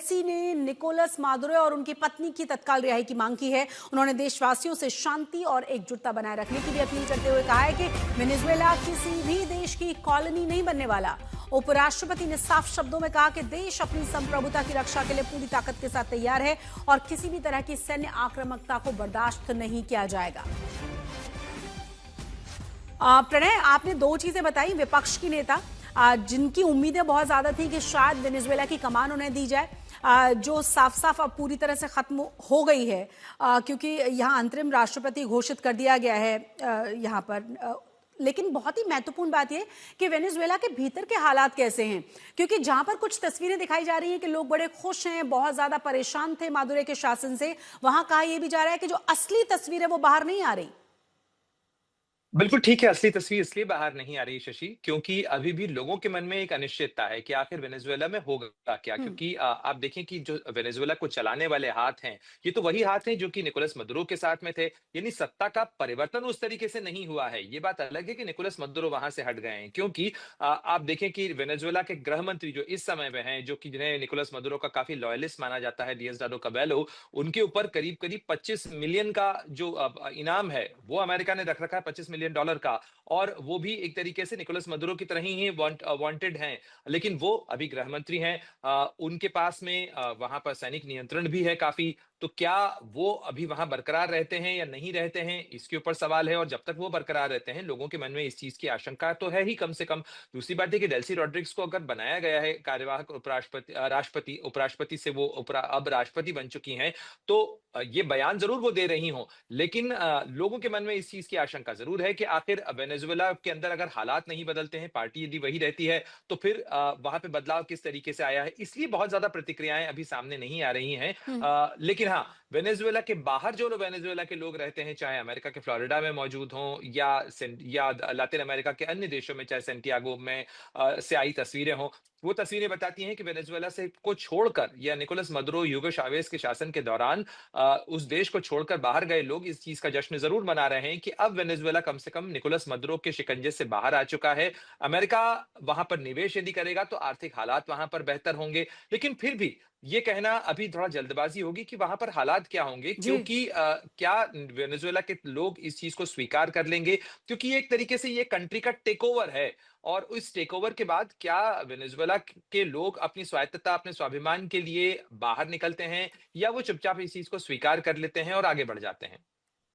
Delsey ने Nicolas Maduro और उनकी पत्नी की तत्काल रिहाई की मांग की है। उन्होंने देशवासियों से शांति और एकजुटता बनाए रखने की भी अपील करते हुए कहा है कि वेनेजुएला किसी भी देश की कॉलोनी नहीं बनने वाला। उपराष्ट्रपति ने साफ शब्दों में कहा कि देश अपनी संप्रभुता की रक्षा के लिए पूरी ताकत के साथ तैयार है और किसी भी तरह की सैन्य आक्रामकता को बर्दाश्त नहीं किया जाएगा। प्रणय, आपने दो चीजें बताई। विपक्ष की नेता जिनकी उम्मीदें बहुत ज्यादा थी कि शायद वेनेजुएला की कमान उन्हें दी जाए, जो साफ साफ अब पूरी तरह से खत्म हो गई है, क्योंकि यहाँ अंतरिम राष्ट्रपति घोषित कर दिया गया है यहाँ पर। लेकिन बहुत ही महत्वपूर्ण बात यह कि वेनेजुएला के भीतर के हालात कैसे हैं, क्योंकि जहां पर कुछ तस्वीरें दिखाई जा रही हैं कि लोग बड़े खुश हैं, बहुत ज्यादा परेशान थे मादुरो के शासन से, वहां कहा यह भी जा रहा है कि जो असली तस्वीर है वो बाहर नहीं आ रही। बिल्कुल ठीक है, असली तस्वीर इसलिए बाहर नहीं आ रही शशि, क्योंकि अभी भी लोगों के मन में एक अनिश्चितता है कि आखिर वेनेजुएला में होगा क्या? हम्म। क्योंकि आप देखें कि जो वेनेजुएला को चलाने वाले हाथ हैं, ये तो वही हाथ हैं जो कि निकोलस मदुरो के साथ में थे। यानी सत्ता का परिवर्तन उस तरीके से नहीं हुआ है। ये बात अलग है कि निकोलस मदुरो वहां से हट गए हैं, क्योंकि आप देखें कि वेनेजुएला के गृह मंत्री जो इस समय में हैं, जो कि जिन्हें निकोलस मदुरो का काफ़ी लॉयलिस्ट माना जाता है, डियाज़ कैबेलो, उनके ऊपर करीब-करीब 25 मिलियन का जो इनाम है, वो अमेरिका ने रख रखा है, $25 मिलियन का। और वो भी एक तरीके से निकोलस मदुरो की तरह ही वांटेड हैं। लेकिन वो अभी गृह मंत्री हैं, उनके पास में वहां पर सैनिक नियंत्रण भी है काफी। तो क्या वो अभी वहां बरकरार रहते हैं या नहीं रहते हैं, इसके ऊपर सवाल है। और जब तक वो बरकरार रहते हैं, लोगों के मन में इस चीज की आशंका तो है ही कम से कम। दूसरी बात है कि डेल्सी रॉड्रिग्स को अगर बनाया गया है कार्यवाहक राष्ट्रपति, उपराष्ट्रपति से वो अब राष्ट्रपति बन चुकी हैं, तो ये बयान जरूर वो दे रही हों, लेकिन लोगों के मन में इस चीज की आशंका जरूर है कि आखिर वेनेजुएला के अंदर अगर हालात नहीं बदलते हैं, पार्टी यदि वही रहती है, तो फिर वहां पे बदलाव किस तरीके से आया है, इसलिए बहुत ज्यादा प्रतिक्रियाएं अभी सामने नहीं आ रही हैं। हम्म। लेकिन हाँ, वेनेजुएला के बाहर जो लोग वेनेजुएला के लोग रहते हैं, चाहे अमेरिका के फ्लोरिडा में मौजूद हों या लातिन अमेरिका के अन्य देशों में, चाहे सेंटियागो में से आई तस्वीरें हों, वो तस्वीरें बताती हैं कि वेनेजुएला से को छोड़कर या निकोलस मदुरो, ह्यूगो चावेज के शासन के दौरान उस देश को छोड़कर बाहर गए लोग इस चीज का जश्न जरूर मना रहे हैं कि अब वेनेजुएला कम से कम निकोलस मदुरो के शिकंजे से बाहर आ चुका है। अमेरिका वहां पर निवेश यदि करेगा तो आर्थिक हालात वहां पर बेहतर होंगे। लेकिन फिर भी ये कहना अभी थोड़ा जल्दबाजी होगी कि वहां पर हालात क्या होंगे, जी। क्योंकि क्या वेनेजुएला के लोग इस चीज को स्वीकार कर लेंगे? क्योंकि ये एक तरीके से ये कंट्री का टेक ओवर है। और उस टेक ओवर के बाद क्या वेनेजुएला के लोग अपनी स्वायत्तता, अपने स्वाभिमान के लिए बाहर निकलते हैं, या वो चुपचाप इस चीज को स्वीकार कर लेते हैं और आगे बढ़ जाते हैं?